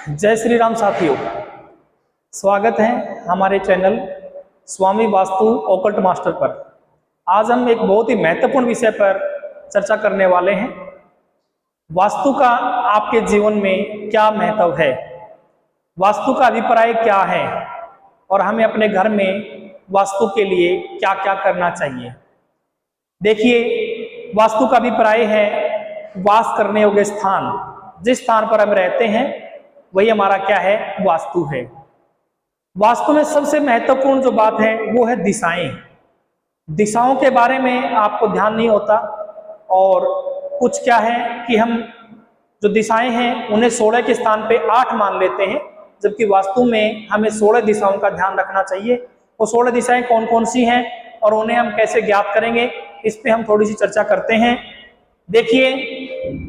जय श्री राम साथियों, स्वागत है हमारे चैनल स्वामी वास्तु ओकल्ट मास्टर पर। आज हम एक बहुत ही महत्वपूर्ण विषय पर चर्चा करने वाले हैं। वास्तु का आपके जीवन में क्या महत्व है, वास्तु का अभिप्राय क्या है और हमें अपने घर में वास्तु के लिए क्या क्या करना चाहिए। देखिए, वास्तु का अभिप्राय है वास करने योग्य स्थान। जिस स्थान पर हम रहते हैं वही हमारा क्या है, वास्तु है। वास्तु में सबसे महत्वपूर्ण जो बात है वो है दिशाएं। दिशाओं के बारे में आपको ध्यान नहीं होता और कुछ क्या है कि हम जो दिशाएं हैं उन्हें 16 के स्थान पे 8 मान लेते हैं, जबकि वास्तु में हमें 16 दिशाओं का ध्यान रखना चाहिए। वो 16 दिशाएं कौन कौन सी हैं और उन्हें हम कैसे ज्ञात करेंगे, इस पे हम थोड़ी सी चर्चा करते हैं। देखिए,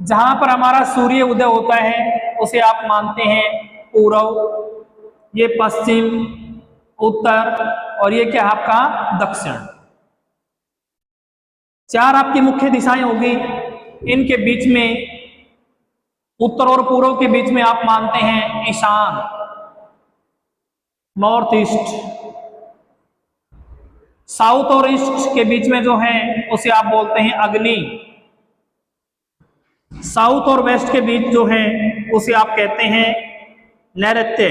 जहां पर हमारा सूर्य उदय होता है उसे आप मानते हैं पूर्व, ये पश्चिम, उत्तर और ये क्या आपका दक्षिण। 4 आपकी मुख्य दिशाएं होगी। इनके बीच में, उत्तर और पूर्व के बीच में आप मानते हैं ईशान, नॉर्थ ईस्ट। साउथ और ईस्ट के बीच में जो है उसे आप बोलते हैं अग्नि। साउथ और वेस्ट के बीच जो है उसे आप कहते हैं नैऋत्य।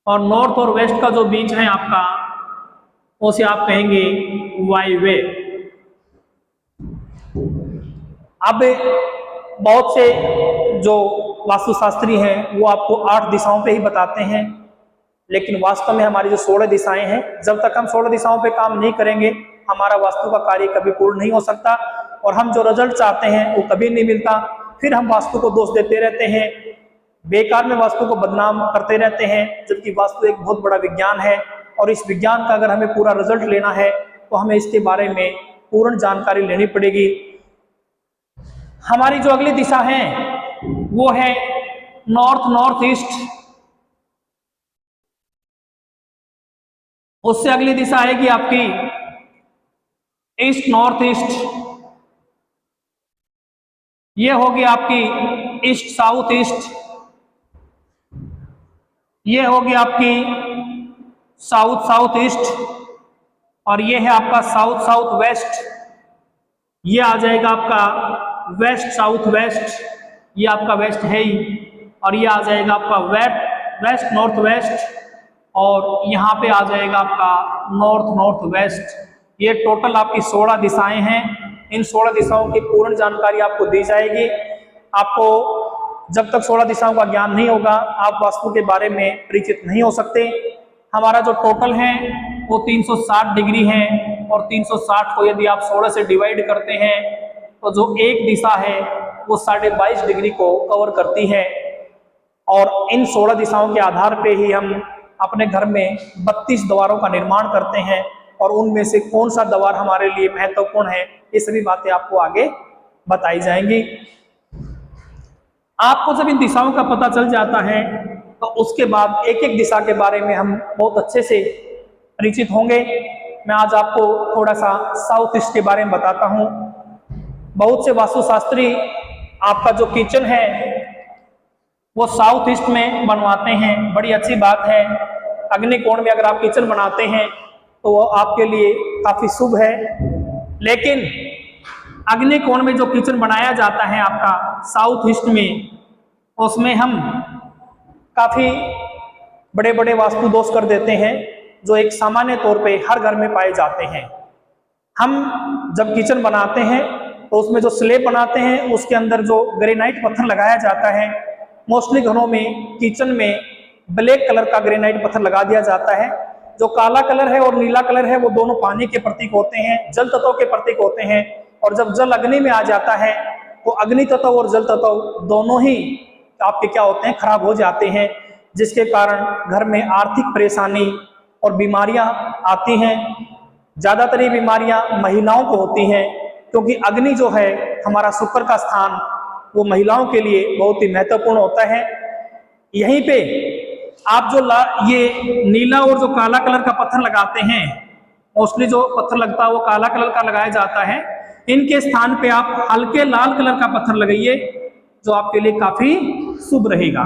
और नॉर्थ और वेस्ट का जो बीच है आपका, उसे आप कहेंगे वायव्य। अब बहुत से जो वास्तुशास्त्री हैं वो आपको 8 दिशाओं पे ही बताते हैं, लेकिन वास्तव में हमारी जो 16 दिशाएं हैं, जब तक हम 16 दिशाओं पे काम नहीं करेंगे हमारा वास्तु का कार्य कभी पूर्ण नहीं हो सकता और हम जो रिजल्ट चाहते हैं वो कभी नहीं मिलता। फिर हम वास्तु को दोष देते रहते हैं, बेकार में वास्तु को बदनाम करते रहते हैं, जबकि वास्तु एक बहुत बड़ा विज्ञान है और इस विज्ञान का अगर हमें पूरा रिजल्ट लेना है तो हमें इसके बारे में पूर्ण जानकारी लेनी पड़ेगी। हमारी जो अगली दिशा है वो है नॉर्थ नॉर्थ ईस्ट। उससे अगली दिशा आएगी आपकी ईस्ट नॉर्थ ईस्ट। ये होगी आपकी ईस्ट साउथ ईस्ट। ये होगी आपकी साउथ साउथ ईस्ट और ये है आपका साउथ साउथ वेस्ट। ये आ जाएगा आपका वेस्ट साउथ वेस्ट, ये आपका वेस्ट है ही। और ये आ जाएगा आपका वेस्ट नॉर्थ वेस्ट और यहाँ पे आ जाएगा आपका नॉर्थ नॉर्थ वेस्ट। ये टोटल आपकी 16 दिशाएं हैं। इन 16 दिशाओं की पूर्ण जानकारी आपको दी जाएगी। आपको जब तक 16 दिशाओं का ज्ञान नहीं होगा आप वास्तु के बारे में परिचित नहीं हो सकते। हमारा जो टोटल है वो 360 डिग्री है और 360 को यदि आप 16 से डिवाइड करते हैं तो जो एक दिशा है वो 22.5 डिग्री को कवर करती है। और इन 16 दिशाओं के आधार पे ही हम अपने घर में 32 द्वारों का निर्माण करते हैं और उनमें से कौन सा द्वार हमारे लिए महत्वपूर्ण है, ये सभी बातें आपको आगे बताई जाएंगी। आपको जब इन दिशाओं का पता चल जाता है तो उसके बाद एक एक दिशा के बारे में हम बहुत अच्छे से परिचित होंगे। मैं आज आपको थोड़ा सा साउथ ईस्ट के बारे में बताता हूँ। बहुत से वास्तुशास्त्री आपका जो किचन है वो साउथ ईस्ट में बनवाते हैं, बड़ी अच्छी बात है। अग्निकोण में अगर आप किचन बनाते हैं तो वो आपके लिए काफी शुभ है, लेकिन अग्निकोण में जो किचन बनाया जाता है आपका साउथ ईस्ट में, उसमें हम काफी बड़े बड़े वास्तु दोष कर देते हैं जो एक सामान्य तौर पे हर घर में पाए जाते हैं। हम जब किचन बनाते हैं तो उसमें जो स्लेब बनाते हैं उसके अंदर जो ग्रेनाइट पत्थर लगाया जाता है, मोस्टली घरों में किचन में ब्लैक कलर का ग्रेनाइट पत्थर लगा दिया जाता है। जो काला कलर है और नीला कलर है वो दोनों पानी के प्रतीक होते हैं, जल तत्व के प्रतीक होते हैं। और जब जल अग्नि में आ जाता है तो अग्नि तत्व और जल तत्व दोनों ही आपके क्या होते हैं, खराब हो जाते हैं, जिसके कारण घर में आर्थिक परेशानी और बीमारियां आती हैं। ज्यादातर ये बीमारियां महिलाओं को होती हैं क्योंकि अग्नि जो है हमारा शुक्र का स्थान, वो महिलाओं के लिए बहुत ही महत्वपूर्ण होता है। यहीं पे आप जो ये नीला और जो काला कलर का पत्थर लगाते हैं, मोस्टली जो पत्थर लगता है वो काला कलर का लगाया जाता है, इनके स्थान पे आप हल्के लाल कलर का पत्थर लगाइए, जो आपके लिए काफी शुभ रहेगा।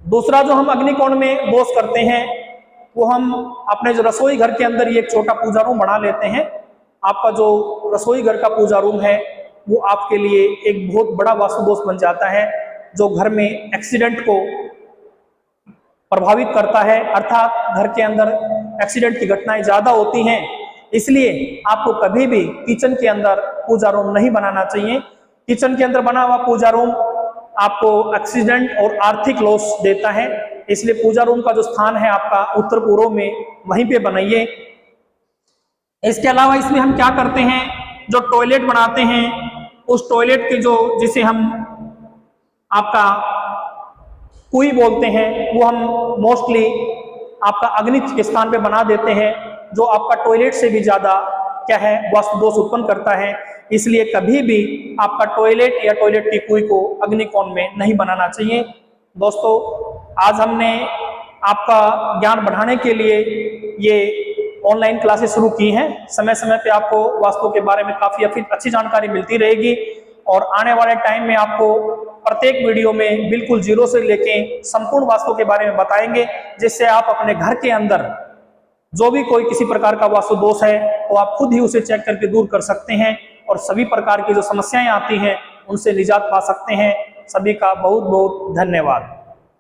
दूसरा जो हम अग्निकोण में दोष करते हैं, वो हम अपने जो रसोई घर के अंदर ये एक छोटा पूजा रूम बना लेते हैं। आपका जो रसोई घर का पूजा रूम है वो आपके लिए एक बहुत बड़ा वास्तु दोष बन जाता है, जो घर में एक्सीडेंट को प्रभावित करता है, अर्थात घर के अंदर एक्सीडेंट की घटनाएं ज्यादा होती हैं। इसलिए आपको कभी भी किचन के अंदर पूजा रूम नहीं बनाना चाहिए। किचन के अंदर बना हुआ पूजा रूम आपको एक्सीडेंट और आर्थिक लॉस देता है। इसलिए पूजा रूम का जो स्थान है आपका उत्तर पूर्व में, वहीं पे बनाइए। इसके अलावा इसमें हम क्या करते हैं, जो टॉयलेट बनाते हैं, उस टॉयलेट के जो जिसे हम आपका कुई बोलते हैं, वो हम मोस्टली आपका अग्नि के स्थान पे बना देते हैं, जो आपका टॉयलेट से भी ज्यादा क्या है, वास्तु दोष उत्पन्न करता है। इसलिए कभी भी आपका टॉयलेट या टॉयलेट की कुई को अग्निकोण में नहीं बनाना चाहिए। दोस्तों, आज हमने आपका ज्ञान बढ़ाने के लिए ये ऑनलाइन क्लासेस शुरू की हैं। समय समय पे आपको वास्तु के बारे में काफी अच्छी जानकारी मिलती रहेगी, और आने वाले टाइम में आपको प्रत्येक वीडियो में बिल्कुल जीरो से लेके संपूर्ण वास्तु के बारे में बताएंगे, जिससे आप अपने घर के अंदर जो भी कोई किसी प्रकार का वास्तु दोष है तो आप खुद ही उसे चेक करके दूर कर सकते हैं, और सभी प्रकार की जो समस्याएं आती हैं उनसे निजात पा सकते हैं। सभी का बहुत बहुत धन्यवाद।